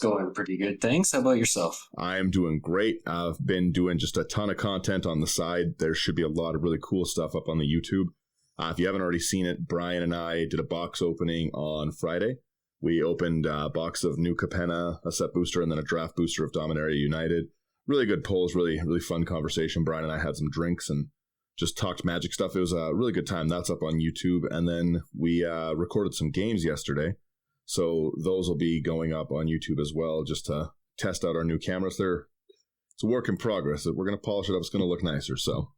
Going pretty good, thanks. How about yourself? I am doing great. I've been doing just a ton of content on the side. There should be a lot of really cool stuff up on the YouTube. If you haven't already seen it, Brian and I did a box opening on Friday. We opened a box of New Capenna, a set booster, and then a draft booster of Dominaria United. Really good polls, really fun conversation. Brian and I had some drinks and just talked Magic stuff. It was a really good time. That's up on YouTube. And then we recorded some games yesterday. So those will be going up on YouTube as well, just to test out our new cameras. It's a work in progress. We're going to polish it up. It's going to look nicer. So,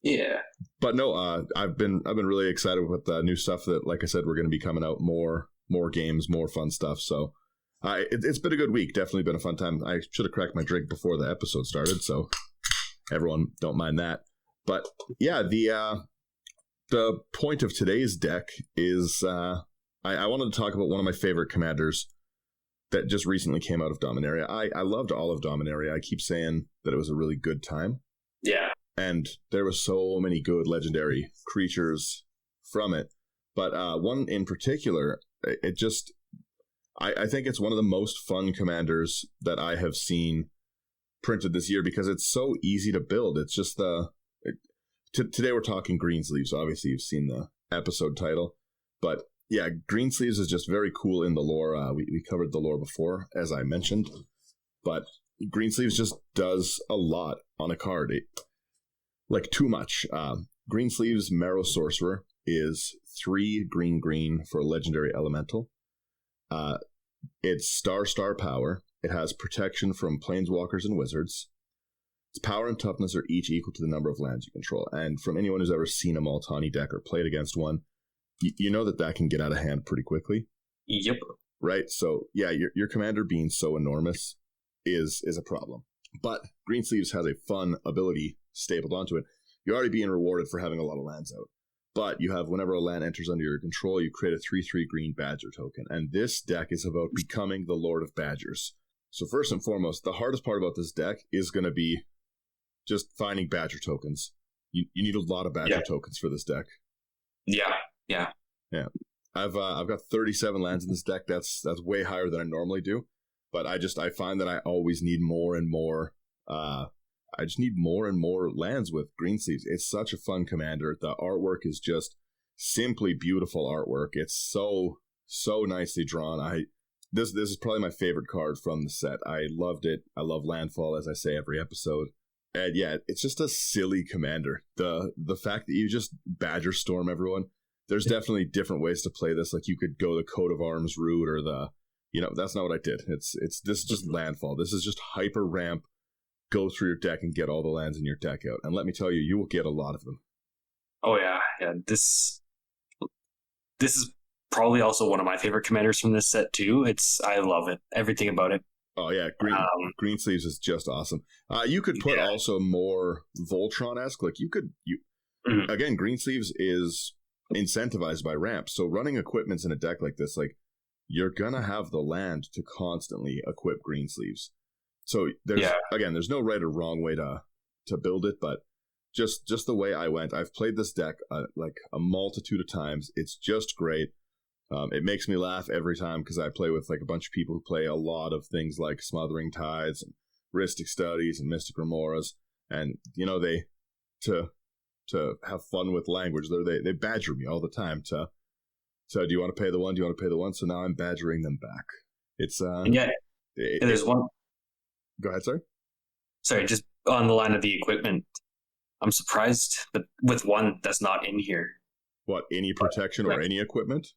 yeah. But no, I've been really excited with the new stuff that, like I said, we're going to be coming out more games, more fun stuff. So it's been a good week. Definitely been a fun time. I should have cracked my drink before the episode started, so everyone don't mind that. But yeah, the point of today's deck is. I wanted to talk about one of my favorite commanders that just recently came out of Dominaria. I loved all of Dominaria. I keep saying that it was a really good time. Yeah. And there were so many good legendary creatures from it. But one in particular, I think it's one of the most fun commanders that I have seen printed this year because it's so easy to build. It's just today we're talking Greensleeves. Obviously, you've seen the episode title. But yeah, Greensleeves is just very cool in the lore. We covered the lore before, as I mentioned, but Greensleeves just does a lot on a card. Like too much. Greensleeves Maro-Sorcerer is 3 green for a legendary elemental. It's star power. It has protection from planeswalkers and wizards. Its power and toughness are each equal to the number of lands you control. And from anyone who's ever seen a Multani deck or played against one, you know that can get out of hand pretty quickly. Yep. Right? So, yeah, your commander being so enormous is a problem. But Greensleeves has a fun ability stapled onto it. You're already being rewarded for having a lot of lands out. But you have, whenever a land enters under your control, you create a 3/3 green Badger token. And this deck is about becoming the Lord of Badgers. So first and foremost, the hardest part about this deck is going to be just finding Badger tokens. You need a lot of Badger tokens for this deck. Yeah. I've got 37 lands in this deck. That's way higher than I normally do, but I find that I always need more and more. I just need more and more lands with Greensleeves. It's such a fun commander. The artwork is just simply beautiful artwork. It's so nicely drawn. This is probably my favorite card from the set. I loved it. I love landfall, as I say every episode. And yeah, it's just a silly commander. The fact that you just Badger Storm everyone. There's definitely different ways to play this. Like you could go the coat of arms route or that's not what I did. This is just landfall. This is just hyper ramp. Go through your deck and get all the lands in your deck out. And let me tell you, you will get a lot of them. Oh yeah. This is probably also one of my favorite commanders from this set too. I love it. Everything about it. Oh yeah, Greensleeves is just awesome. You could put also more Voltron-esque. Like again, Greensleeves is incentivized by ramp, so running equipments in a deck like this, like you're gonna have the land to constantly equip Greensleeves. So there's no right or wrong way to build it, but just the way I went. I've played this deck like a multitude of times. It's just great. It makes me laugh every time because I play with like a bunch of people who play a lot of things like Smothering Tides and Rhystic Studies and Mystic Remoras, and they to have fun with language. They badger me all the time to do you want to pay the one? Do you want to pay the one? So now I'm badgering them back. It's there's one. Go ahead, sorry. Sorry, just on the line of the equipment. I'm surprised that with one that's not in here. What, any protection or any equipment?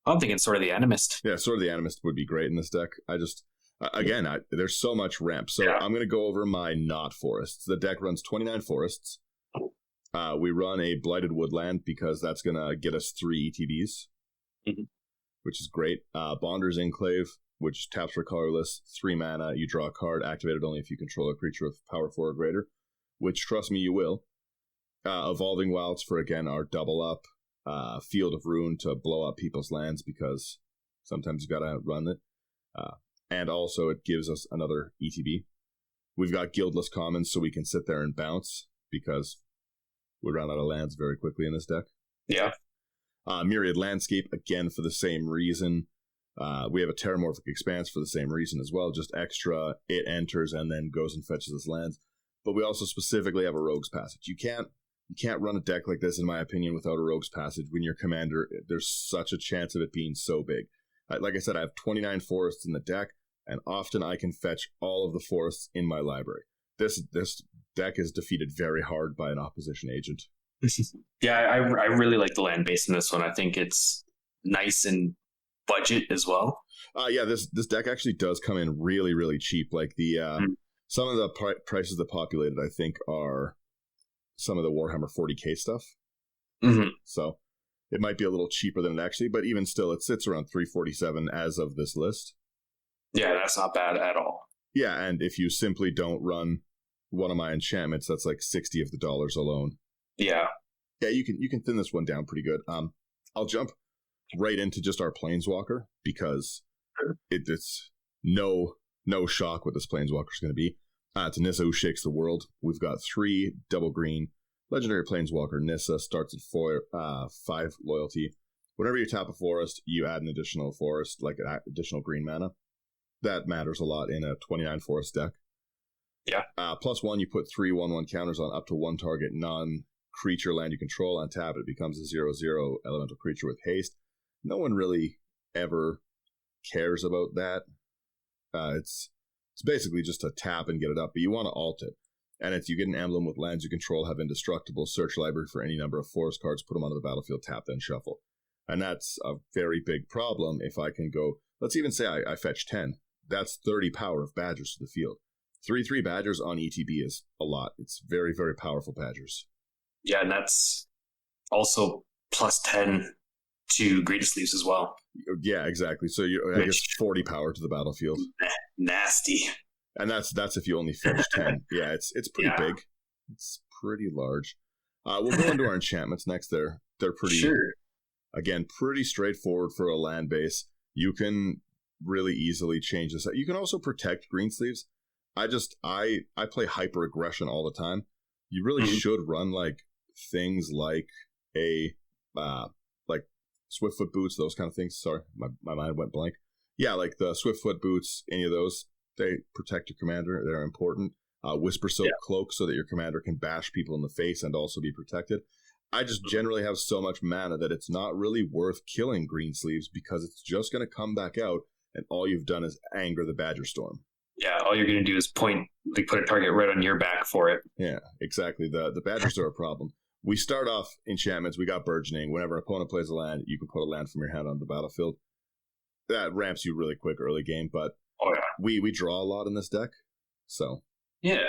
I'm thinking Sword of the Animist. Yeah, Sword of the Animist would be great in this deck. I just there's so much ramp. So I'm going to go over my not forests. The deck runs 29 forests. We run a Blighted Woodland because that's going to get us 3 ETBs, which is great. Bonder's Enclave, which taps for colorless, 3 mana. You draw a card, activated only if you control a creature with power 4 or greater, which, trust me, you will. Evolving Wilds for, again, our double up. Field of Ruin to blow up people's lands because sometimes you got to run it. And also it gives us another ETB. We've got Guildless Commons so we can sit there and bounce because we run out of lands very quickly in this deck. Yeah. Myriad Landscape, again, for the same reason. We have a Terramorphic Expanse for the same reason as well, just extra, it enters and then goes and fetches its lands. But we also specifically have a Rogue's Passage. You can't run a deck like this, in my opinion, without a Rogue's Passage. When your commander, there's such a chance of it being so big. Like I said, I have 29 forests in the deck, and often I can fetch all of the forests in my library. This deck is defeated very hard by an opposition agent. Yeah, I really like the land base in this one. I think it's nice and budget as well. Yeah, this deck actually does come in really, really cheap. Like some of the prices that populated, I think, are some of the Warhammer 40k stuff. Mm-hmm. So it might be a little cheaper than it actually, but even still, it sits around 347 as of this list. Yeah, that's not bad at all. Yeah, and if you simply don't run one of my enchantments, that's like 60 of the dollars alone. Yeah. Yeah, you can thin this one down pretty good. I'll jump right into just our Planeswalker because it's no shock what this Planeswalker is going to be. It's Nissa who shakes the world. We've got 3 double green legendary Planeswalker. Nissa starts at 5 loyalty. Whenever you tap a forest, you add an additional forest, like an additional green mana. That matters a lot in a 29 forest deck. Yeah. +1, you put 3 1/1 counters on up to one target non-creature land you control. On tap, it becomes a 0/0 elemental creature with haste. No one really ever cares about that. It's basically just to tap and get it up, but you want to alt it. And you get an emblem with lands you control, have indestructible, search library for any number of forest cards, put them onto the battlefield, tap, then shuffle. And that's a very big problem if I can go, let's even say I fetch 10. That's 30 power of Badgers to the field. 3/3 Badgers on ETB is a lot. It's very, very powerful Badgers. Yeah, and that's also +10 to Greensleeves as well. Yeah, exactly. So I guess 40 power to the battlefield. Nasty. And that's if you only fetch 10. Yeah, it's pretty big. It's pretty large. We'll go into our enchantments next. They're pretty, again, pretty straightforward for a land base. You can really easily change this. You can also protect Greensleeves. I play hyper aggression all the time. You really should run like things like like Swiftfoot boots, those kind of things. Sorry, my mind went blank. Yeah, like the Swiftfoot boots, any of those, they protect your commander. They're important. Whisper Soak Cloak so that your commander can bash people in the face and also be protected. I just generally have so much mana that it's not really worth killing Greensleeves because it's just going to come back out and all you've done is anger the Badger Storm. Yeah, all you're going to do is put a target right on your back for it. Yeah, exactly. The Badgers are a problem. We start off enchantments. We got Burgeoning. Whenever an opponent plays a land, you can put a land from your hand on the battlefield. That ramps you really quick early game, but we draw a lot in this deck. So yeah.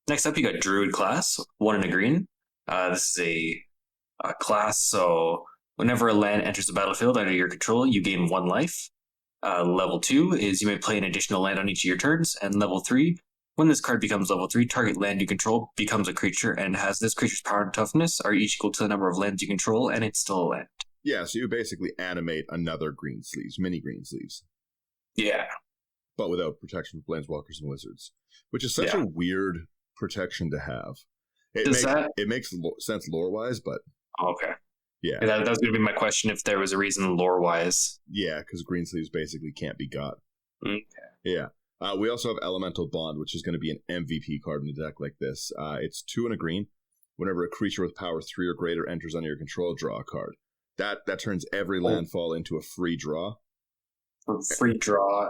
Next up, you got Druid class, 1 and a green. This is a class, so whenever a land enters the battlefield under your control, you gain 1 life. Level 2 is you may play an additional land on each of your turns, and level 3, when this card becomes level 3, target land you control becomes a creature and has this creature's power and toughness are each equal to the number of lands you control, and it's still a land. Yeah, so you basically animate another Greensleeves, mini Greensleeves. Yeah. But without protection for Planeswalkers and Wizards, which is such a weird protection to have. It makes sense lore-wise, but... Okay. Yeah. That was going to be my question, if there was a reason lore-wise. Yeah, because Greensleeves basically can't be got. Okay. Yeah. We also have Elemental Bond, which is going to be an MVP card in a deck like this. It's 2 and a green. Whenever a creature with power 3 or greater enters under your control, draw a card. That turns every landfall into a free draw. Free draw.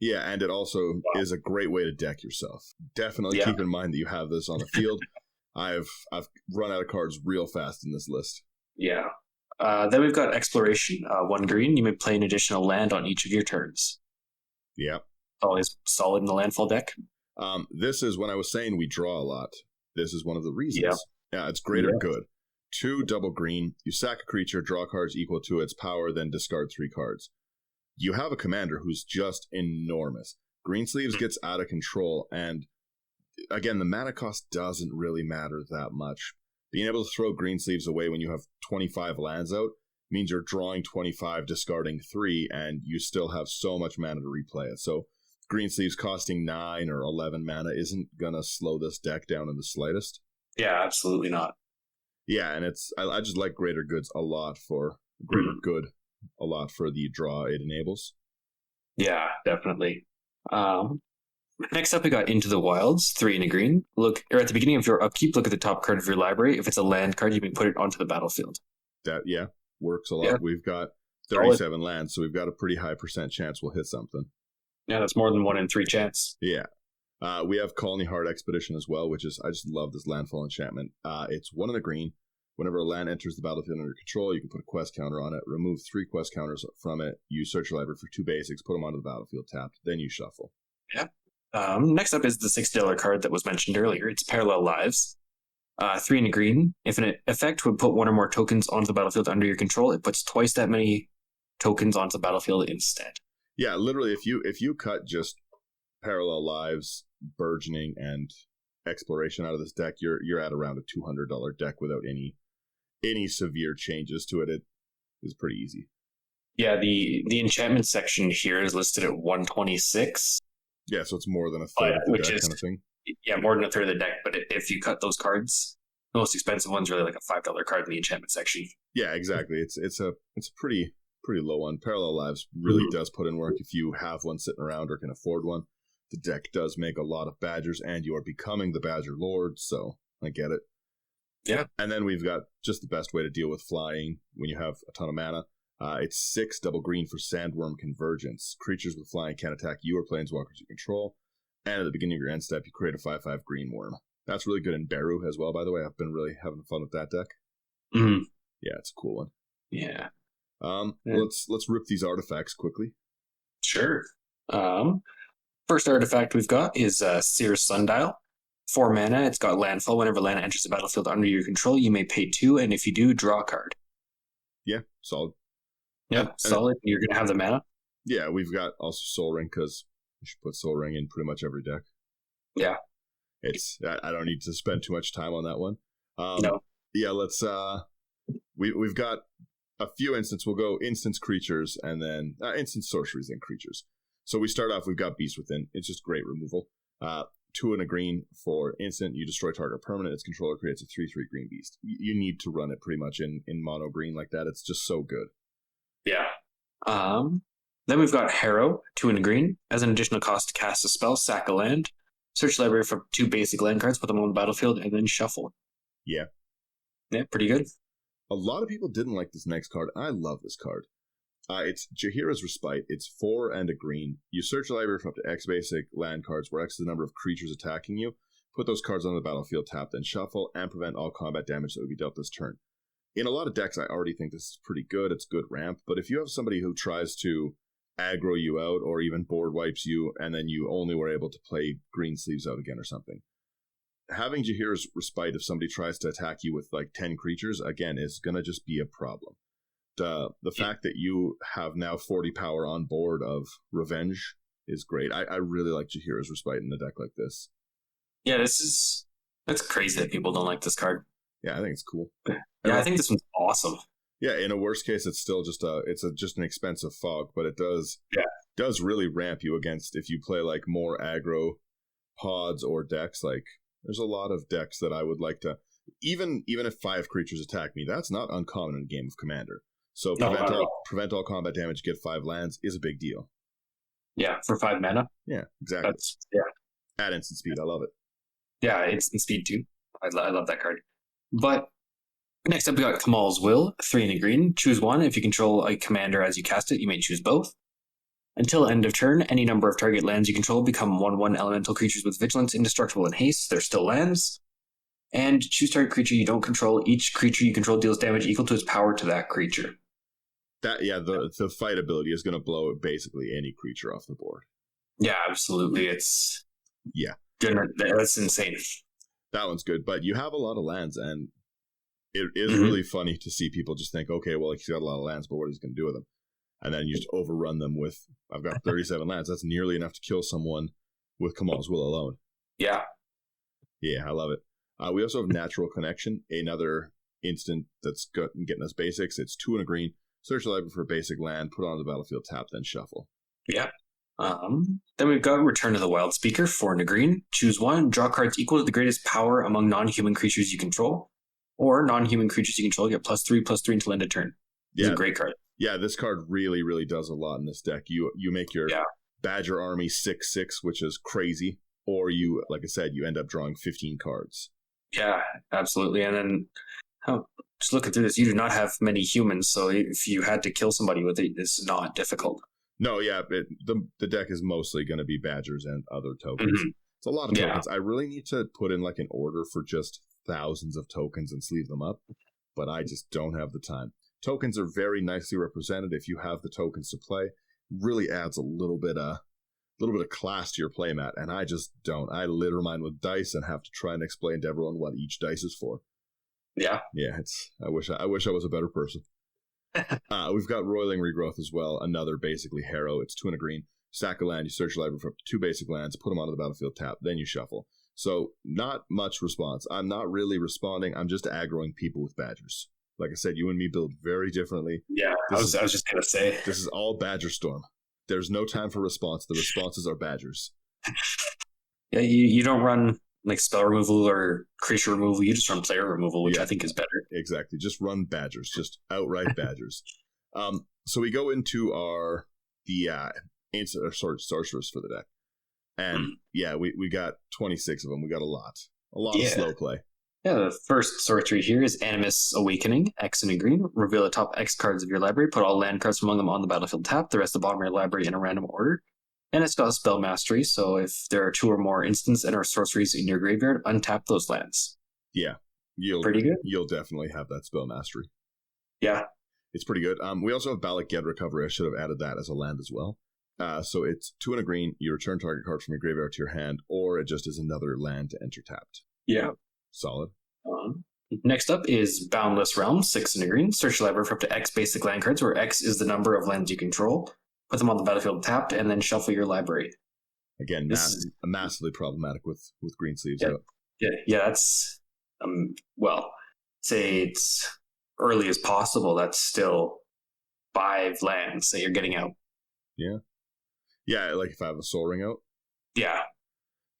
Yeah, and it also is a great way to deck yourself. Definitely keep in mind that you have this on the field. I've run out of cards real fast in this list. Yeah. Then we've got Exploration, 1 green. You may play an additional land on each of your turns. Yeah. Always solid in the landfall deck. This is when I was saying we draw a lot. This is one of the reasons. Yeah, it's greater good. 2 double green. You sack a creature, draw cards equal to its power, then discard 3 cards. You have a commander who's just enormous. Greensleeves gets out of control, and again, the mana cost doesn't really matter that much. Being able to throw Greensleeves away when you have 25 lands out means you're drawing 25, discarding 3, and you still have so much mana to replay it. So Greensleeves costing 9 or 11 mana isn't going to slow this deck down in the slightest. Yeah, absolutely not. Yeah, and I just like Greater Goods a lot for Greater Good. a lot for the draw it enables. Yeah, definitely. Next up, we got Into the Wilds, 3 and a green. Look, or at the beginning of your upkeep, look at the top card of your library. If it's a land card, you can put it onto the battlefield. That, yeah, works a Yeah, lot. We've got solid. 37 lands, so we've got a pretty high percent chance we'll hit something. Yeah, that's more than 1 in 3 chance. Yeah. We have Colony Heart Expedition as well, which is, I just love this landfall enchantment. It's 1 in a green. Whenever a land enters the battlefield under control, you can put a quest counter on it, remove 3 quest counters from it, you search your library for 2 basics, put them onto the battlefield tapped, then you shuffle. Yeah. Next up is the $6 card that was mentioned earlier. It's Parallel Lives. 3 and a green. If an effect would put 1 or more tokens onto the battlefield under your control, it puts twice that many tokens onto the battlefield instead. Yeah, literally, if you cut just Parallel Lives, Burgeoning, and Exploration out of this deck, you're at around a $200 deck without any severe changes to it. It is pretty easy. Yeah, the enchantment section here is listed at 126. Yeah, so it's more than a third of the deck kind of thing. Yeah, more than a third of the deck. But if you cut those cards, the most expensive one's really like a $5 card in the enchantment section. Yeah, exactly. It's a pretty low one. Parallel Lives really does put in work if you have one sitting around or can afford one. The deck does make a lot of Badgers, and you are becoming the Badger Lord, so I get it. Yeah. And then we've got just the best way to deal with flying when you have a ton of mana. It's 6 double green for Sandworm Convergence. Creatures with flying can attack you or planeswalkers you control. And at the beginning of your end step, you create a 5/5 green worm. That's really good in Beru as well, by the way. I've been really having fun with that deck. Mm-hmm. Yeah, it's a cool one. Yeah. Let's rip these artifacts quickly. Sure. First artifact we've got is Seer's Sundial. 4 mana. It's got landfall. Whenever land enters the battlefield under your control, you may pay 2, and if you do, draw a card. Yeah, solid. Yeah, solid. You're going to have the mana. Yeah, we've got also Soul Ring, because you should put Soul Ring in pretty much every deck. Yeah. I don't need to spend too much time on that one. No. Yeah, let's we've got a few instants. We'll go instance creatures and then instance sorceries and creatures. So we start off, we've got Beast Within. It's just great removal. 2 and a green for instant. You destroy target permanent. Its controller creates a 3/3 green beast. You need to run it pretty much in mono green like that. It's just so good. Yeah. Then we've got Harrow, 2 and a green. As an additional cost to cast a spell, sack a land. Search library for 2 basic land cards, put them on the battlefield, and then shuffle. Yeah. Yeah, pretty good. A lot of people didn't like this next card. I love this card. It's Jaheira's Respite. It's 4 and a green. You search the library for up to X basic land cards, where X is the number of creatures attacking you. Put those cards on the battlefield, tap, then shuffle, and prevent all combat damage that would be dealt this turn. In a lot of decks, I already think this is pretty good. It's good ramp, but if you have somebody who tries to aggro you out or even board wipes you, and then you only were able to play Greensleeves out again or something, having Jaheira's Respite, if somebody tries to attack you with like 10 creatures, again, is going to just be a problem. The fact that you have now 40 power on board of Revenge is great. I really like Jaheira's Respite in a deck like this. Yeah, that's crazy that people don't like this card. Yeah, I think it's cool. Yeah, I think this one's awesome. Yeah, in a worst case, it's still just just an expensive fog, but it does really ramp you against if you play like more aggro pods or decks. Like there's a lot of decks that I would like to, even if 5 creatures attack me, that's not uncommon in a game of Commander. So prevent all combat damage, get 5 lands is a big deal. Yeah, for 5 mana. Yeah, exactly. At instant speed, I love it. Yeah, instant speed too. I love that card. But next up, we got Kamal's Will, 3 and a green. Choose one. If you control a commander as you cast it, you may choose both. Until end of turn, any number of target lands you control become 1/1 elemental creatures with vigilance, indestructible, and haste. They're still lands. And choose target creature you don't control. Each creature you control deals damage equal to its power to that creature. The fight ability is going to blow basically any creature off the board. Yeah, absolutely. That's insane. That one's good, but you have a lot of lands, and it is really funny to see people just think, okay, well, he's got a lot of lands, but what is he going to do with them? And then you just overrun them with, I've got 37 lands. That's nearly enough to kill someone with Kamal's Will alone. Yeah. Yeah, I love it. We also have Natural Connection, another instant that's getting us basics. It's 2 and a green. Search the library for a basic land, put it on the battlefield, tap, then shuffle. Yeah. Then we've got Return of the Wild Speaker, 4 and a green. Choose one. Draw cards equal to the greatest power among non-human creatures you control. Or non-human creatures you control get +3/+3 until end of turn. It's a great card. Yeah, this card really, really does a lot in this deck. You make your Yeah. Badger Army 6/6, which is crazy, or you, like I said, you end up drawing 15 cards. Yeah, absolutely. And then just looking through this, you do not have many humans, so if you had to kill somebody with it, it's not difficult. No, yeah, the deck is mostly going to be Badgers and other tokens. Mm-hmm. It's a lot of Yeah. tokens. I really need to put in like an order for just thousands of tokens and sleeve them up, but I just don't have the time. Tokens are very nicely represented if you have the tokens to play. Really adds a little bit of class to your playmat, and I just don't. I litter mine with dice and have to try and explain to everyone what each dice is for. Yeah. Yeah, I wish I was a better person. We've got Roiling Regrowth as well, another basically Harrow. It's 2 and a green. Sack a land, you search your library for up to 2 basic lands, put them onto the battlefield, tap, then you shuffle. So not much response. I'm not really responding. I'm just aggroing people with Badgers. Like I said, you and me build very differently. Yeah, I was just going to say. This is all Badger Storm. There's no time for response. The responses are Badgers. Yeah, you don't run like spell removal or creature removal. You just run player removal, which I think is better. Exactly. Just run Badgers. Just outright Badgers. So we go into sorcerers for the deck. And we got 26 of them. We got a lot of slow play. Yeah, the first sorcery here is Animus Awakening, X and a green. Reveal the top X cards of your library. Put all land cards among them on the battlefield tap. The rest of the bottom of your library in a random order. And it's got a spell mastery, so if there are 2 or more instants and or sorceries in your graveyard, untap those lands. Yeah. Pretty good. You'll definitely have that spell mastery. Yeah. It's pretty good. We also have Balik Ged Recovery. I should have added that as a land as well. So it's 2 and a green. You return target card from your graveyard to your hand, or it just is another land to enter tapped. Yeah. Solid. Next up is Boundless Realms, 6 and a green. Search your library for up to X basic land cards, where X is the number of lands you control. Put them on the battlefield tapped, and then shuffle your library. Again, massively problematic with Greensleeves. Yeah, that's say it's early as possible. That's still 5 lands that you're getting out. Yeah, like if I have a Soul Ring out. Yeah.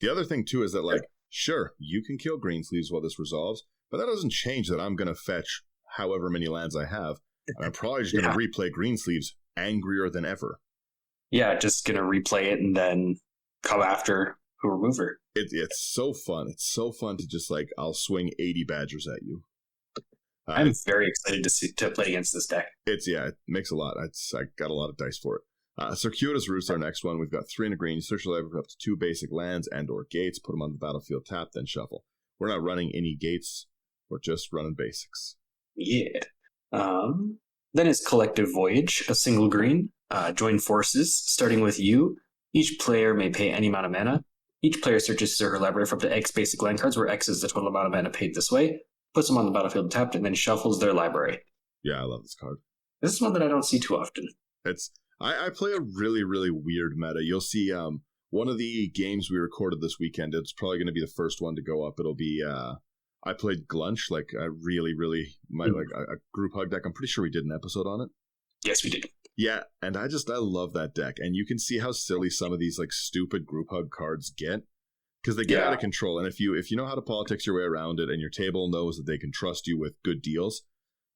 The other thing too is that sure, you can kill Greensleeves while this resolves, but that doesn't change that I'm going to fetch however many lands I have. And I'm probably just going to replay Greensleeves angrier than ever. Yeah, just going to replay it and then come after who remove her. It's so fun. It's so fun to just I'll swing 80 Badgers at you. I'm very excited to play against this deck. It makes a lot. I got a lot of dice for it. Circuitous Roots, our next one. We've got 3 and a green. You search your library for up to 2 basic lands and or gates. Put them on the battlefield tap, then shuffle. We're not running any gates. We're just running basics. Yeah. Then is Collective Voyage, a single green. Join forces, starting with you. Each player may pay any amount of mana. Each player searches his or her library for up to X basic land cards, where X is the total amount of mana paid this way. Puts them on the battlefield tapped, and then shuffles their library. Yeah, I love this card. This is one that I don't see too often. I play a really, really weird meta. You'll see one of the games we recorded this weekend, it's probably going to be the first one to go up. It'll be, I played Glunch, a group hug deck. I'm pretty sure we did an episode on it. Yes, we did. Yeah, and I love that deck. And you can see how silly some of these stupid group hug cards get. Because they get out of control. And if you know how to politics your way around it and your table knows that they can trust you with good deals,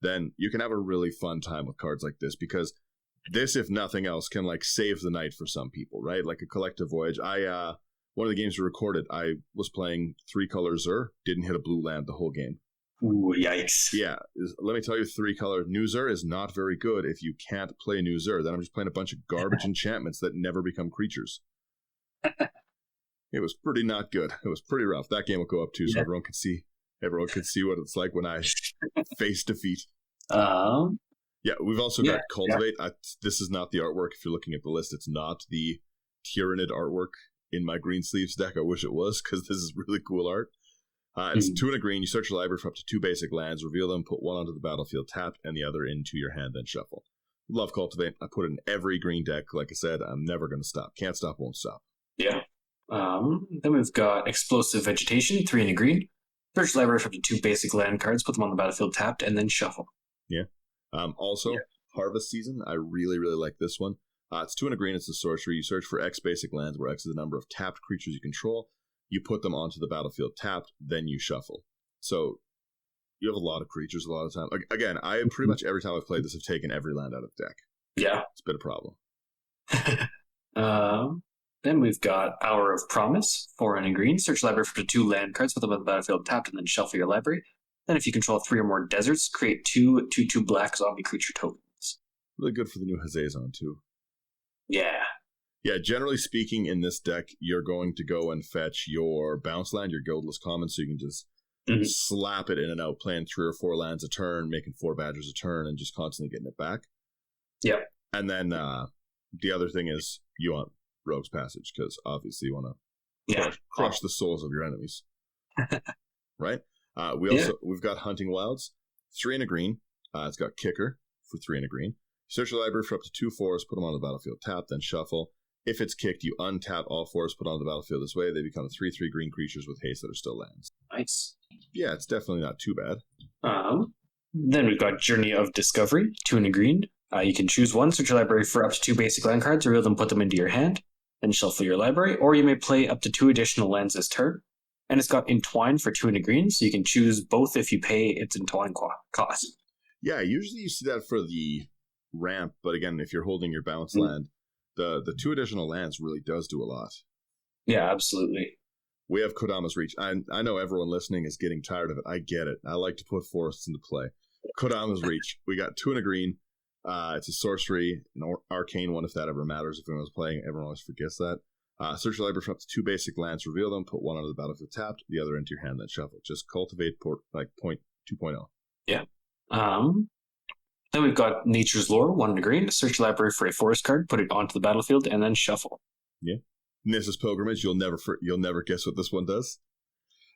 then you can have a really fun time with cards like this, because this, if nothing else, can save the night for some people, right? Like a Collective Voyage. One of the games we recorded, I was playing 3-color Zur, didn't hit a blue land the whole game. Ooh, yikes. Yeah, let me tell you, 3-color New Zur is not very good if you can't play New Zur. Then I'm just playing a bunch of garbage enchantments that never become creatures. It was pretty not good. It was pretty rough. That game will go up too, so everyone could see what it's like when I face defeat. Yeah, we've also got Cultivate. This is not the artwork. If you're looking at the list, it's not the Tyrannid artwork in my Greensleeves deck. I wish it was, because this is really cool art. It's 2 and a green. You search your library for up to 2 basic lands, reveal them, put one onto the battlefield tapped, and the other into your hand, then shuffle. Love Cultivate. I put it in every green deck. Like I said, I'm never going to stop. Can't stop, won't stop. Yeah. Then we've got Explosive Vegetation, 3 and a green. Search your library for up to 2 basic land cards, put them on the battlefield tapped, and then shuffle. Yeah. Harvest Season. I really, really like this one. It's 2 and a green. It's a sorcery. You search for X basic lands, where X is the number of tapped creatures you control. You put them onto the battlefield tapped, then you shuffle. So You have a lot of creatures a lot of time. Again, I pretty much every time I've played this have taken every land out of deck. Yeah. It's been a problem. Then we've got Hour of Promise, 4 and a green. Search library for 2 land cards, put them on the battlefield tapped, and then shuffle your library. Then if you control 3 or more deserts, create 2/2/2 black zombie creature tokens. Really good for the new Hazazon too. Yeah. Yeah, generally speaking, in this deck, you're going to go and fetch your bounce land, your guildless common, so you can just slap it in and out, playing 3 or 4 lands a turn, making 4 badgers a turn, and just constantly getting it back. Yep. And then the other thing is you want Rogue's Passage, because obviously you want to crush the souls of your enemies. Right? We've got Hunting Wilds, 3 and a green. It's got Kicker for 3 and a green. Search your library for up to 2 forests, put them on the battlefield, tap, then shuffle. If it's kicked, you untap all forests, put on the battlefield this way. They become 3/3 green creatures with haste that are still lands. Nice. Yeah, it's definitely not too bad. Then we've got Journey of Discovery, 2 and a green. You can choose one, search your library for up to 2 basic land cards, reveal them, put them into your hand, then shuffle your library, or you may play up to 2 additional lands this turn. And it's got Entwine for 2 and a green, so you can choose both if you pay its Entwine cost. Yeah, usually you see that for the ramp, but again, if you're holding your bounce land, the 2 additional lands really does do a lot. Yeah, absolutely. We have Kodama's Reach. I know everyone listening is getting tired of it. I get it. I like to put forests into play. Kodama's Reach. We got 2 and a green. It's a sorcery, an arcane one if that ever matters. If anyone's playing, everyone always forgets that. Search your library for up to 2 basic lands, reveal them, put one onto the battlefield tapped, the other into your hand, then shuffle. Just cultivate point 2.0. Yeah. Then we've got Nature's Lore, 1 and a green. Search your library for a forest card, put it onto the battlefield, and then shuffle. Yeah. Nissa's Pilgrimage, you'll never guess what this one does.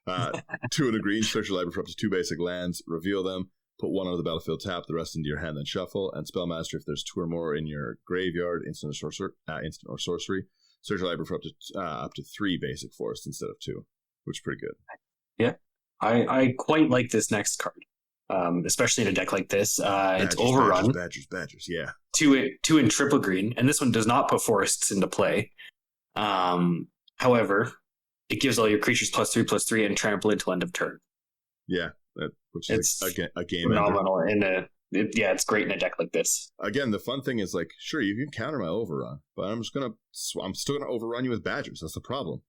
2 and a green, search your library for up to 2 basic lands, reveal them, put one onto the battlefield, tap the rest into your hand, then shuffle. And Spell Master, if there's 2 or more in your graveyard, instant or sorcery, search your library for up to 3 basic forests instead of 2, which is pretty good. Yeah, I quite like this next card, especially in a deck like this. It's Overrun. Badgers, yeah. 2 in triple green, and this one does not put forests into play. However, it gives all your creatures +3/+3 and trample until end of turn. Yeah, which is a game phenomenal. It's great in a deck like this. Again, the fun thing is sure, you can counter my overrun, but I'm still gonna overrun you with badgers. That's the problem.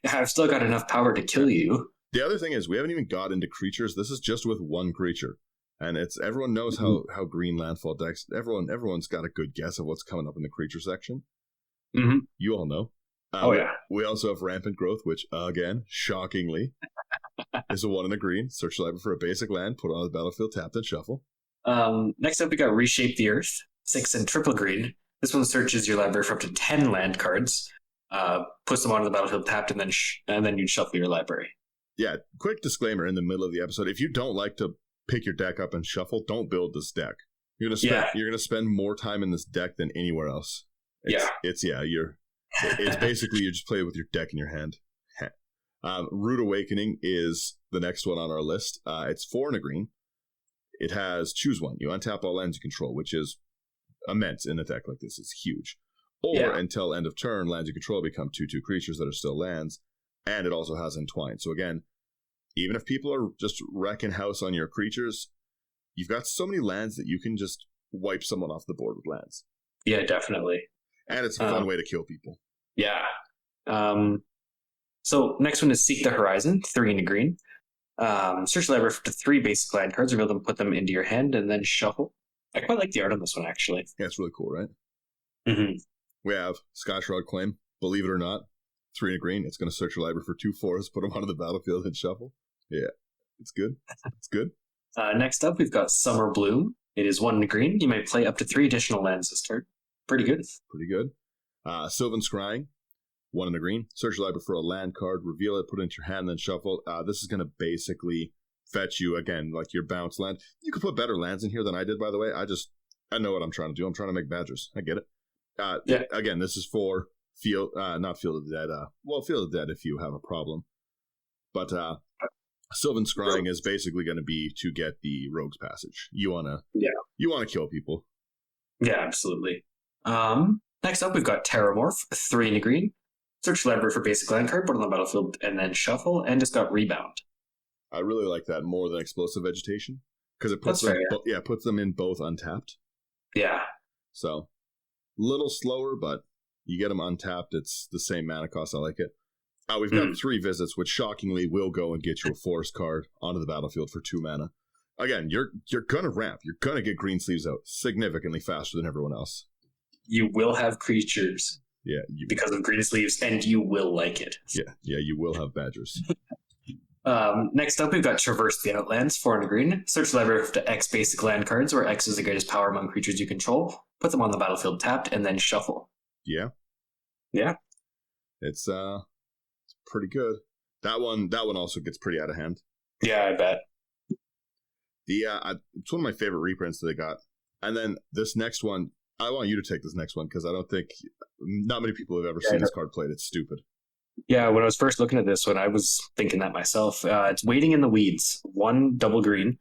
I've still got enough power to kill you. The other thing is we haven't even got into creatures. This is just with 1 creature, and everyone knows how green landfall decks. Everyone's got a good guess of what's coming up in the creature section. Mm-hmm. You all know. We also have Rampant Growth, which again, shockingly, is a 1 and a green. Search the library for a basic land, put it on the battlefield, tap, then shuffle. Next up, we got Reshape the Earth, 6 and triple green. This one searches your library for up to 10 land cards, puts them onto the battlefield tapped, and then you shuffle your library. Yeah, quick disclaimer in the middle of the episode: if you don't like to pick your deck up and shuffle, don't build this deck. You're gonna spend more time in this deck than anywhere else. It's basically you just play with your deck in your hand. Root Awakening is the next one on our list. It's 4 and a green. It has choose one. You untap all lands you control, which is immense in a deck like this. It's huge. Or until end of turn, lands you control become 2/2 creatures that are still lands. And it also has Entwine. So again, even if people are just wrecking house on your creatures, you've got so many lands that you can just wipe someone off the board with lands. Yeah, definitely. And it's a fun way to kill people. Yeah. So next one is Seek the Horizon, 3 and a green. Search the library for 3 basic land cards, reveal them, put them into your hand, and then shuffle. I quite like the art on this one, actually. Yeah, it's really cool, right? Mm-hmm. We have Sky Shroud Claim. Believe it or not, 3 and a green. It's going to search your library for 2 forests, put them onto the battlefield, and shuffle. Yeah, it's good. It's good. Next up, we've got Summer Bloom. It is 1 and a green. You may play up to 3 additional lands this turn. Pretty good. Pretty good. Sylvan Scrying, 1 and a green. Search your library for a land card, reveal it, put it into your hand, then shuffle. This is going to basically fetch you, again, like your bounce land. You could put better lands in here than I did, by the way. I know what I'm trying to do. I'm trying to make badgers. I get it. Again, this is for not Field of the Dead. Field of the Dead if you have a problem. But Sylvan Scrying is basically going to be to get the Rogue's Passage. You want to kill people. Yeah, absolutely. Next up, we've got Terramorph, 3 and a green. Search library for basic land card, put on the battlefield, and then shuffle, and it's got Rebound. I really like that more than explosive vegetation because it puts That's them, fair. puts them in both untapped. Yeah. So little slower, but you get them untapped. It's the same mana cost. I like it. We've got 3 visits, which shockingly will go and get you a forest card onto the battlefield for 2 mana. Again, you're gonna ramp. You're gonna get Greensleeves out significantly faster than everyone else. You will have creatures. Yeah, because of Greensleeves, and you will like it. Yeah, you will have badgers. Next up, we've got Traverse the Outlands, 4 and a green. Search the library to X basic land cards, where X is the greatest power among creatures you control. Put them on the battlefield tapped, and then shuffle. Yeah. Yeah. It's pretty good. That one also gets pretty out of hand. Yeah, I bet. It's one of my favorite reprints that they got. And then this next one, I want you to take this next one because I don't think not many people have ever seen this card played. It's stupid. Yeah, when I was first looking at this one, I was thinking that myself. It's Waiting in the Weeds, 1 double green.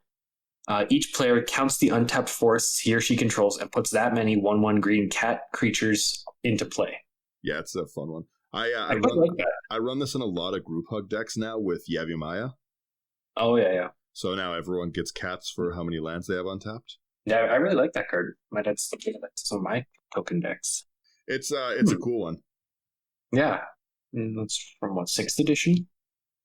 Each player counts the untapped forests he or she controls and puts that many 1/1 green cat creatures into play. Yeah, it's a fun one. I like that. I run this in a lot of group hug decks now with Yavimaya. Oh, yeah. So now everyone gets cats for how many lands they have untapped. Yeah, I really like that card. My dad's looking at some of my token decks. It's a cool one. Yeah. That's from what, 6th edition?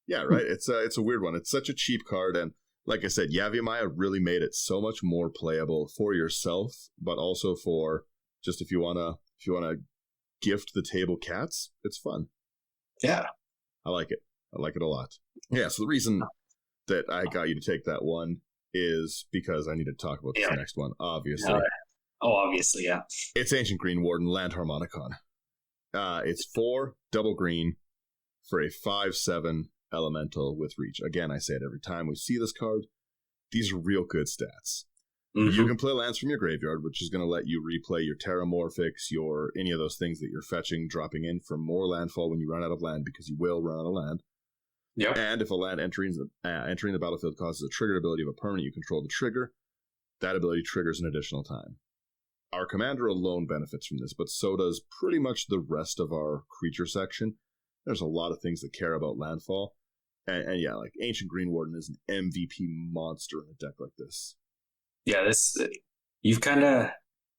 Yeah, right. It's a weird one. It's such a cheap card, and like I said, Yavimaya really made it so much more playable for yourself, but also for just if you wanna gift the table cats, it's fun. Yeah. I like it. I like it a lot. Yeah, so the reason that I got you to take that one is because I need to talk about this next one, obviously. Obviously, yeah. It's Ancient Green Warden, Land Harmonicon. It's 4 double green for a 5/7 elemental with reach. Again, I say it every time we see this card. These are real good stats. Mm-hmm. You can play lands from your graveyard, which is going to let you replay your Terramorphics, your any of those things that you're fetching, dropping in for more landfall when you run out of land, because you will run out of land. Yep. And if a land entering the battlefield causes a triggered ability of a permanent you control to trigger, that ability triggers an additional time. Our commander alone benefits from this, but so does pretty much the rest of our creature section. There's a lot of things that care about landfall. And yeah, like Ancient Green Warden is an MVP monster in a deck like this. Yeah, you've kind of,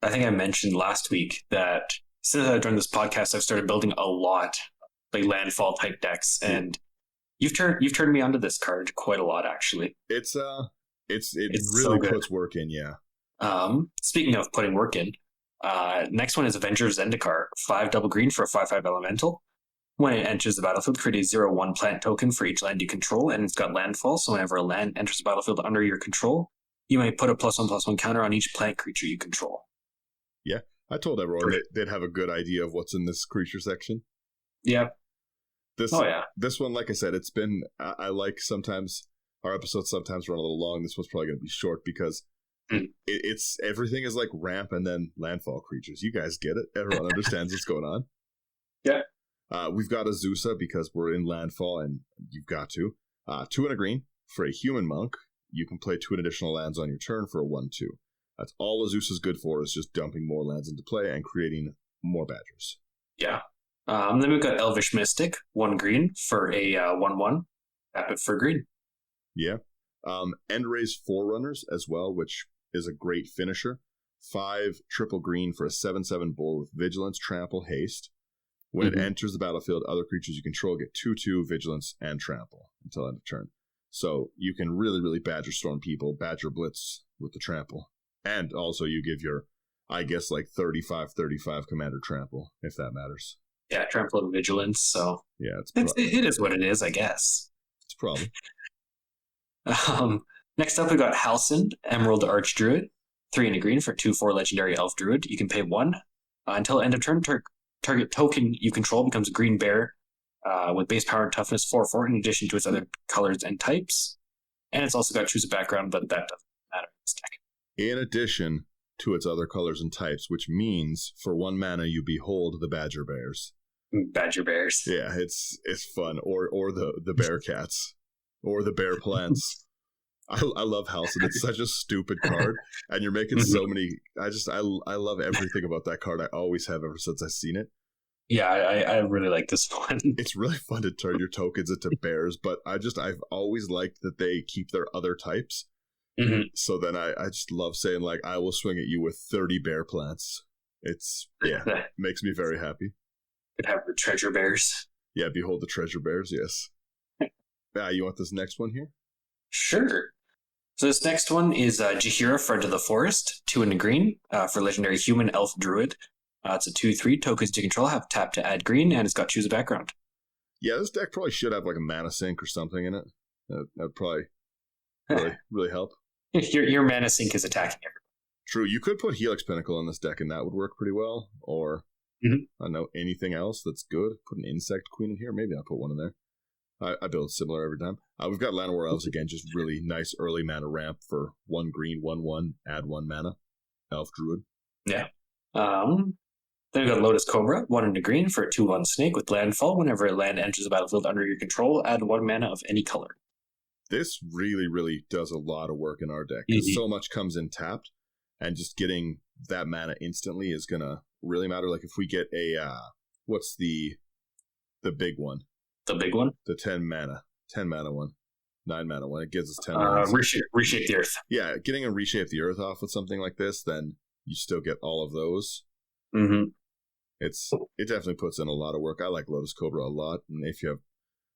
I think I mentioned last week that since I joined this podcast, I've started building a lot like landfall type decks, and you've turned me onto this card quite a lot, actually. It really so puts work in, yeah. Speaking of putting work in, next one is Avenger Zendikar, 5 double green for a 5/5 elemental. When it enters the battlefield, create a 0/1 plant token for each land you control, and it's got landfall, so whenever a land enters the battlefield under your control, you may put a +1/+1 counter on each plant creature you control. Yeah, I told everyone they'd have a good idea of what's in this creature section. Yep. This one, like I said, it's been, I like sometimes, our episodes sometimes run a little long. This one's probably going to be short because it's everything is like ramp and then landfall creatures. You guys get it. Everyone understands what's going on. Yeah. We've got Azusa because we're in landfall and you've got to. 2 and a green for a human monk. You can play 2 additional lands on your turn for a 1/2. That's all Azusa's good for, is just dumping more lands into play and creating more badgers. Yeah. Then we've got Elvish Mystic, 1 green for a 1/1. Tap it for green. Yeah. Endray's Forerunners as well, which is a great finisher. 5 triple green for a 7/7 boar with Vigilance, Trample, Haste. When it enters the battlefield, other creatures you control get 2/2 Vigilance and Trample until end of turn. So you can really, really Badger Storm people, Badger Blitz with the Trample. And also you give your, I guess, like 35/35 Commander Trample, if that matters. Yeah, Trample and Vigilance, so yeah, it is what it is, I guess. It's a problem. Next up, we got Halcyon, Emerald Archdruid, 3 and a green for 2/4 Legendary Elf Druid. You can pay 1 until end of turn. Target token you control becomes a green bear with base power and toughness 4/4 in addition to its other colors and types. And it's also got choose a background, but that doesn't matter in this deck. In addition to its other colors and types, which means for 1 mana you behold the Badger Bears. Badger Bears. Yeah, it's fun. Or the Bear Cats. Or the Bear Plants. I love Halcyon. It's such a stupid card, and you're making so many. I love everything about that card. I always have ever since I've seen it. Yeah, I really like this one. It's really fun to turn your tokens into bears, but I've always liked that they keep their other types. Hmm. So then I just love saying like I will swing at you with 30 bear plants. It's yeah, makes me very happy. Could have the treasure bears. Yeah, behold the treasure bears, yes. You want this next one here? Sure. So this next one is Jahira, Friend of the Forest, 2 and a green for legendary human elf druid. It's a 2/3. Tokens to control have tap to add green, and it's got choose a background. Yeah, this deck probably should have like a mana sink or something in it. That'd probably really help. Your mana sink is attacking everyone. True, you could put Helix Pinnacle in this deck and that would work pretty well. Or I don't know, anything else that's good. Put an Insect Queen in here. Maybe I'll put one in there. I build similar every time. We've got Llanowar Elves again, just really nice early mana ramp for 1 green, 1/1, add 1 mana. Elf Druid. Yeah. Then we got Lotus Cobra, 1 and a green for a 2/1 snake with landfall. Whenever a land enters the battlefield under your control, add 1 mana of any color. This really does a lot of work in our deck because so much comes in tapped, and just getting that mana instantly is gonna really matter. Like if we get a what's the big one? The big one? The 10 mana one. 9 mana one. It gives us 10 reshape the earth. Yeah, getting a reshape the earth off with something like this, then you still get all of those. Mm-hmm. It definitely puts in a lot of work. I like Lotus Cobra a lot, and if you have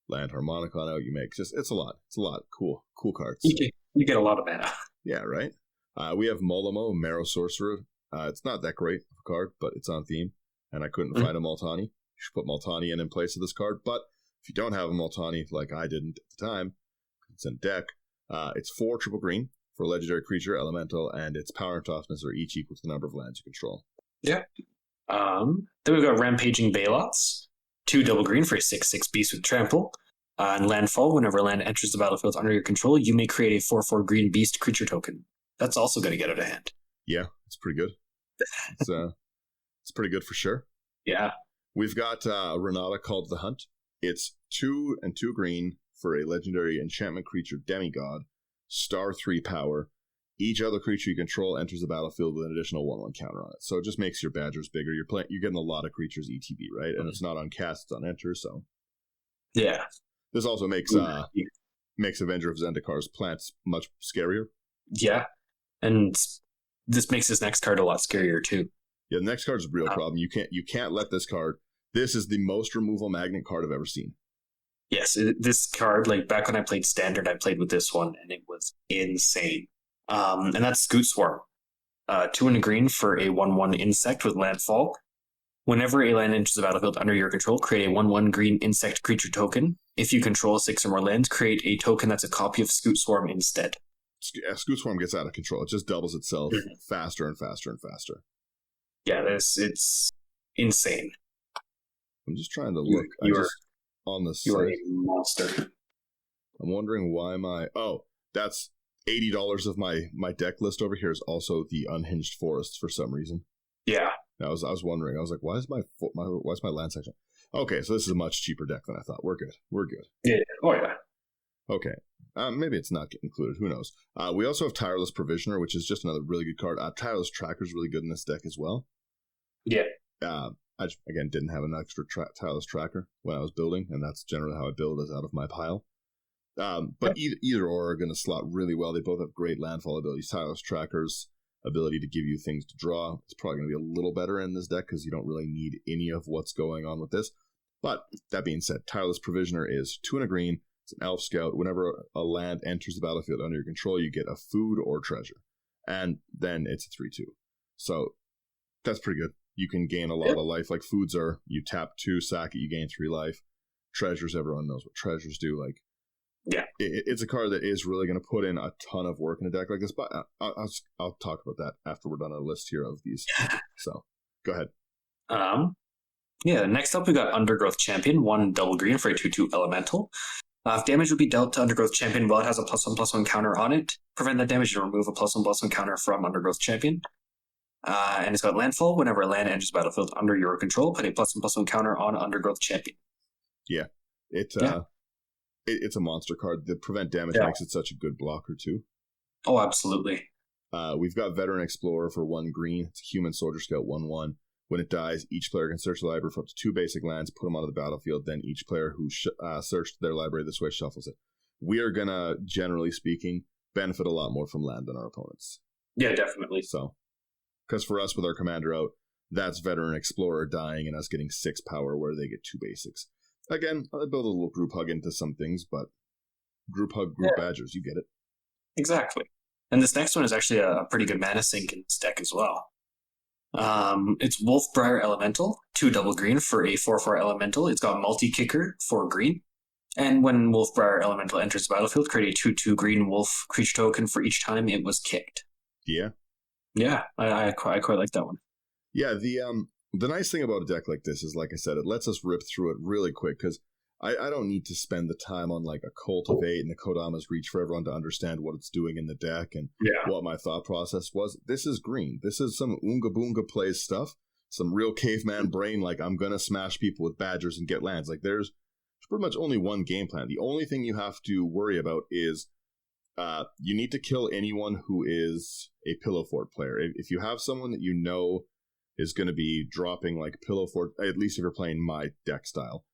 Land Harmonicon out, you make it's a lot. It's a lot. Cool cards. You get a lot of mana. Yeah, right. We have Molimo, Maro-Sorcerer. It's not that great of a card, but it's on theme, and I couldn't find a Multani. You should put Multani in place of this card, but if you don't have a Multani, like I didn't at the time, it's in deck. It's 4 triple green for a legendary creature, elemental, and its power and toughness are each equal to the number of lands you control. Yeah. Then we've got Rampaging Balots, 2 double green for a 6/6 beast with trample. And landfall, whenever land enters the battlefield under your control, you may create a 4/4 green beast creature token. That's also going to get out of hand. Yeah, it's pretty good. It's pretty good for sure. Yeah. We've got Renata called the Hunt. It's 2 and 2 green for a legendary enchantment creature demigod, star 3 power. Each other creature you control enters the battlefield with an additional 1/1 counter on it. So it just makes your badgers bigger. You're getting a lot of creatures ETB, right? And it's not on cast, it's on enter, so. Yeah. This also makes Avenger of Zendikar's plants much scarier. Yeah. And this makes this next card a lot scarier too. Yeah, the next card's a real problem. You can't let this card. This is the most removal magnet card I've ever seen. Yes, this card, like back when I played Standard, I played with this one, and it was insane. And that's Scoot Swarm. 2 and a green for a 1/1 insect with landfall. Whenever a land enters the battlefield under your control, create a 1/1 green insect creature token. If you control 6 or more lands, create a token that's a copy of Scoot Swarm instead. Scoot Swarm gets out of control. It just doubles itself faster and faster and faster. Yeah, it's insane. I'm just trying to look. On the site. You're a monster. I'm wondering why that's $80 of my deck list over here is also the Unhinged Forests for some reason. Yeah. I was wondering. I was like, why is my land section? Okay, so this is a much cheaper deck than I thought. We're good. Yeah. Oh yeah. Okay. Maybe it's not getting included. Who knows? We also have Tireless Provisioner, which is just another really good card. Tireless Tracker is really good in this deck as well. Yeah. I just, again, didn't have an extra Tireless Tracker when I was building, and that's generally how I build, is out of my pile. But either or are going to slot really well. They both have great landfall abilities. Tireless Tracker's ability to give you things to draw is probably going to be a little better in this deck because you don't really need any of what's going on with this. But that being said, Tireless Provisioner is 2 and a green. It's an elf scout. Whenever a land enters the battlefield under your control, you get a food or treasure. And then it's a 3/2. So that's pretty good. You can gain a lot of life. Like foods are, you tap 2, sack it, you gain 3 life. Treasures, everyone knows what treasures do. Like, yeah, it's a card that is really going to put in a ton of work in a deck like this. But I'll talk about that after we're done our list here of these. So go ahead. Yeah. Next up, we got Undergrowth Champion, 1 double green for a 2/2 elemental. If damage will be dealt to Undergrowth Champion while it has a +1/+1 counter on it, prevent that damage and remove a +1/+1 counter from Undergrowth Champion. And it's got landfall. Whenever a land enters the battlefield under your control, put a +1/+1 counter on Undergrowth Champion. Yeah, it's a monster card. The prevent damage makes it such a good blocker too. Oh, absolutely. We've got Veteran Explorer for 1 green. It's a human soldier scout 1/1. When it dies, each player can search the library for up to 2 basic lands, put them onto the battlefield, then each player who searched their library this way shuffles it. We are going to, generally speaking, benefit a lot more from land than our opponents. Yeah, definitely. So, because for us with our commander out, that's Veteran Explorer dying and us getting 6 power where they get 2 basics. Again, I build a little group hug into some things, but group hug, group badgers, you get it. Exactly. And this next one is actually a pretty good mana sink in this deck as well. It's Wolfbriar Elemental, 2 double green for a 4/4 Elemental. It's got multi-kicker for green. And when Wolfbriar Elemental enters the battlefield, create a 2/2 green wolf creature token for each time it was kicked. Yeah. Yeah, I quite like that one. Yeah, the nice thing about a deck like this is, like I said, it lets us rip through it really quick, because I don't need to spend the time on like a Cultivate and a Kodama's Reach for everyone to understand what it's doing in the deck and what my thought process was. This is green. This is some Oonga Boonga plays stuff, some real caveman brain, like I'm going to smash people with badgers and get lands. Like there's pretty much only one game plan. The only thing you have to worry about is you need to kill anyone who is a Pillow Fort player. If you have someone that you know is going to be dropping like Pillow Fort, at least if you're playing my deck style,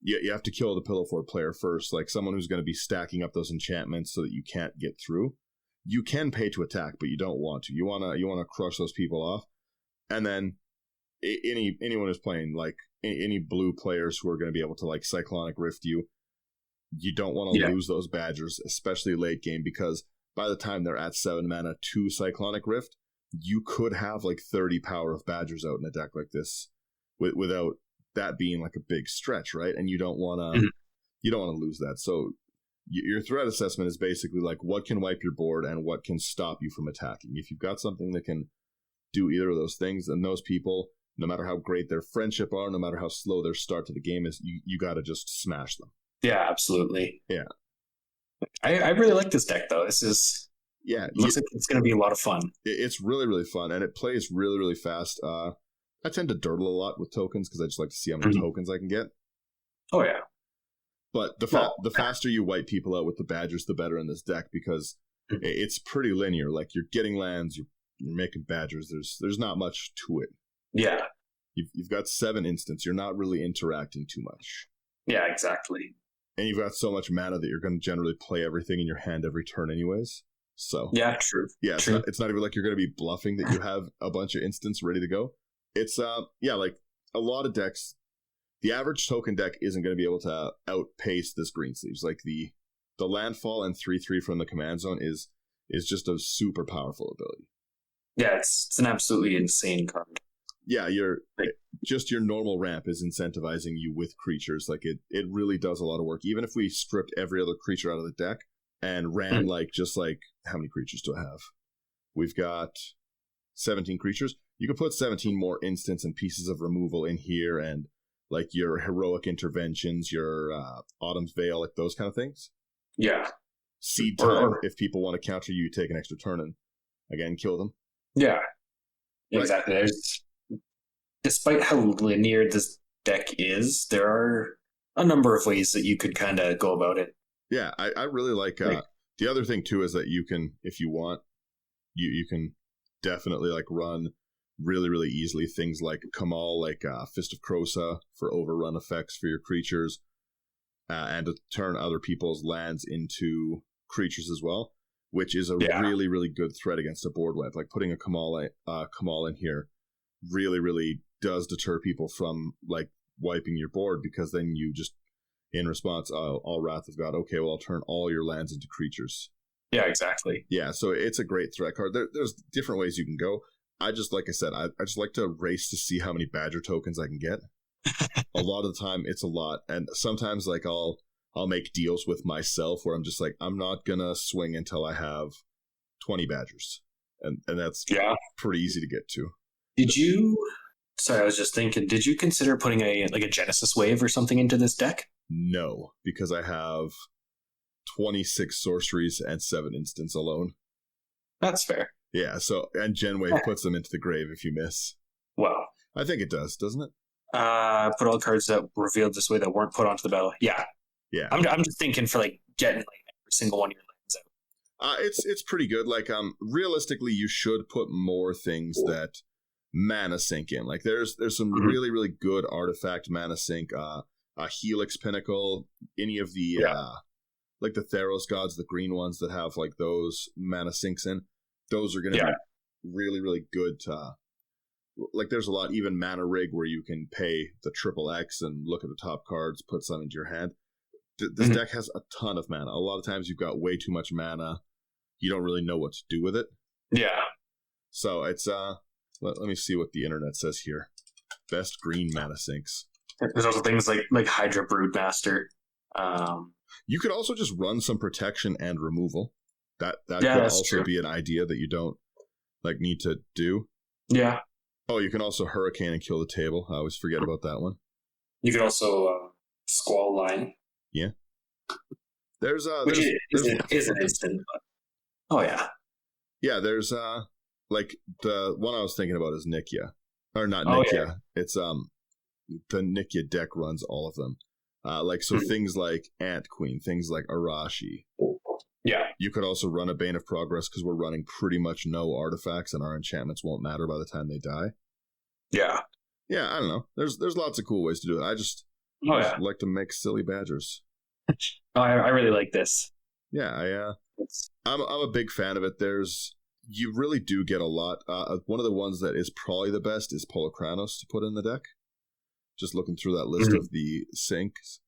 you have to kill the Pillow Fort player first, like someone who's going to be stacking up those enchantments so that you can't get through. You can pay to attack, but you don't want to. You want to crush those people off. And then anyone who's playing, like any blue players who are going to be able to like Cyclonic Rift you don't want to lose those badgers, especially late game, because by the time they're at 7 mana to Cyclonic Rift, you could have like 30 power of badgers out in a deck like this without that being like a big stretch, right? And you don't want to lose that. So your threat assessment is basically like what can wipe your board and what can stop you from attacking. If you've got something that can do either of those things, then those people, no matter how great their friendship are, no matter how slow their start to the game is, you got to just smash them. Yeah, absolutely. Yeah. I really like this deck though. This is looks like it's going to be a lot of fun. It's really, really fun, and it plays really, really fast. I tend to durdle a lot with tokens because I just like to see how many tokens I can get. Oh, yeah. But the faster you wipe people out with the badgers, the better in this deck, because it's pretty linear. Like you're getting lands, you're making badgers. There's not much to it. Yeah. You've got 7 instants. You're not really interacting too much. Yeah, exactly. And you've got so much mana that you're going to generally play everything in your hand every turn anyways. So yeah, true. Yeah, true. It's not even like you're going to be bluffing that you have a bunch of instants ready to go. It's like a lot of decks, the average token deck isn't going to be able to outpace this Greensleeves. Like the landfall and 3/3 from the command zone is just a super powerful ability. Yeah, it's an absolutely insane card. Yeah, your normal ramp is incentivizing you with creatures. Like it really does a lot of work. Even if we stripped every other creature out of the deck and ran just how many creatures do I have? We've got 17 creatures. You could put 17 more instants and pieces of removal in here, and like your heroic interventions, your Autumn's Veil, like those kind of things. Yeah. Seed time, if people want to counter you, take an extra turn and again kill them. Yeah. Exactly. Right. Despite how linear this deck is, there are a number of ways that you could kind of go about it. Yeah, I really like the other thing too is that you can, if you want, you can definitely like run really, really easily things like Kamal, like Fist of Krosa for overrun effects for your creatures, and to turn other people's lands into creatures as well, which is a really, really good threat against a board wipe. Like putting a Kamal in here really, really does deter people from like wiping your board, because then you just, in response, all Wrath of God, okay, well, I'll turn all your lands into creatures. Yeah, exactly. Yeah, so it's a great threat card. There's different ways you can go. I just, like I said, I just like to race to see how many Badger tokens I can get. A lot of the time, it's a lot. And sometimes, like, I'll make deals with myself where I'm just like, I'm not going to swing until I have 20 Badgers. And that's pretty easy to get to. Sorry, I was just thinking, did you consider putting a Genesis Wave or something into this deck? No, because I have 26 sorceries and 7 instants alone. That's fair. Yeah, so, and Gen Wave puts them into the grave if you miss. Well, I think it does, doesn't it? Put all cards that were revealed this way that weren't put onto the battle. Yeah. Yeah. I'm just thinking for like getting like every single one of your lands out. It's pretty good. Like realistically, you should put more things that mana sink in. Like there's some really, really good artifact mana sink. A Helix Pinnacle, any of the like the Theros gods, the green ones that have like those mana sinks in, those are going to be really, really good to, like there's a lot, even Mana Rig, where you can pay the triple X and look at the top cards, put some into your hand. This deck has a ton of mana. A lot of times you've got way too much mana. You don't really know what to do with it. Yeah. So it's, let me see what the internet says here. Best green mana sinks. There's also things like Hydra Broodmaster. You could also just run some protection and removal. That could also true. Be an idea that you don't like need to do. Yeah. Oh, you can also Hurricane and kill the table. I always forget about that one. You can also Squall Line. Yeah. There's which is an instant. Oh yeah. Yeah, there's like the one I was thinking about is Nikia. Or not Nikia. Yeah. It's the Nikia deck runs all of them. Things like Ant Queen, things like Arashi. Yeah. You could also run a Bane of Progress because we're running pretty much no artifacts and our enchantments won't matter by the time they die. Yeah. Yeah, I don't know. There's lots of cool ways to do it. I just like to make silly badgers. I really like this. Yeah, I'm a big fan of it. You really do get a lot. One of the ones that is probably the best is Polokranos to put in the deck. Just looking through that list of the sinks,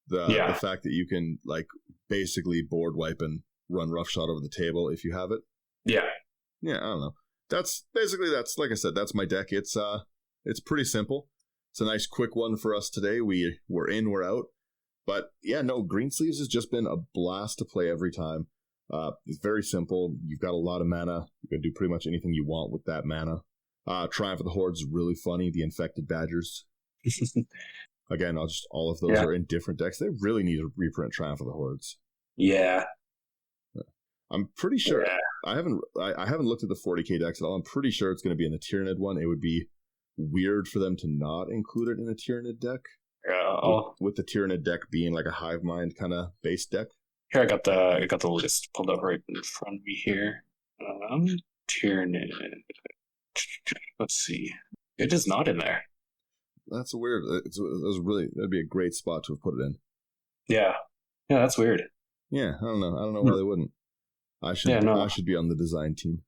the fact that you can like basically board wipe and run roughshod over the table if you have it. Yeah, I don't know. That's like I said, that's my deck. It's pretty simple. It's a nice quick one for us today. We're in, we're out. But yeah, no, Greensleeves has just been a blast to play every time. It's very simple. You've got a lot of mana. You can do pretty much anything you want with that mana. Triumph of the Horde is really funny. The Infected Badgers. Again, all of those are in different decks. They really need to reprint Triumph of the Hordes. Yeah. I'm pretty sure. Yeah. I haven't looked at the 40k decks at all. I'm pretty sure it's going to be in the Tyranid one. It would be weird for them to not include it in a Tyranid deck. With the Tyranid deck being like a hive mind kind of base deck. Here, I got the list pulled up right in front of me here. Tyranid. Let's see. It is not in there. That's weird. That'd be a great spot to have put it in. Yeah, that's weird. Yeah, I don't know why they wouldn't. I should be on the design team.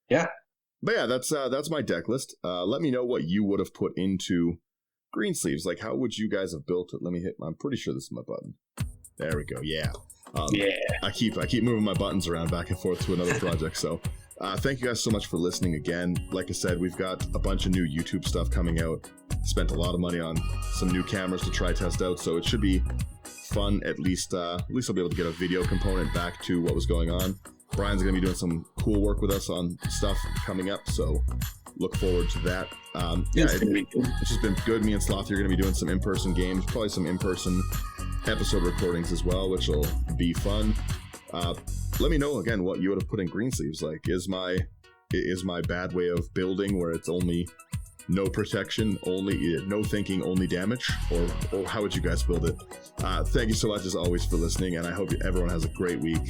Yeah. But yeah, that's my deck list. Let me know what you would have put into Greensleeves. Like, how would you guys have built it? I'm pretty sure this is my button. There we go. Yeah. I keep moving my buttons around back and forth to another project. So, thank you guys so much for listening again. Like I said, we've got a bunch of new YouTube stuff coming out. Spent a lot of money on some new cameras to try test out, so it should be fun. At least I'll be able to get a video component back to what was going on. Brian's going to be doing some cool work with us on stuff coming up, so look forward to that. It's just been good. Me and Slothy are going to be doing some in-person games, probably some in-person episode recordings as well, which will be fun. Let me know again what you would have put in Greensleeves. Like, is my bad way of building where it's only no protection, only no thinking, only damage, or how would you guys build it? Thank you so much as always for listening, and I hope everyone has a great week.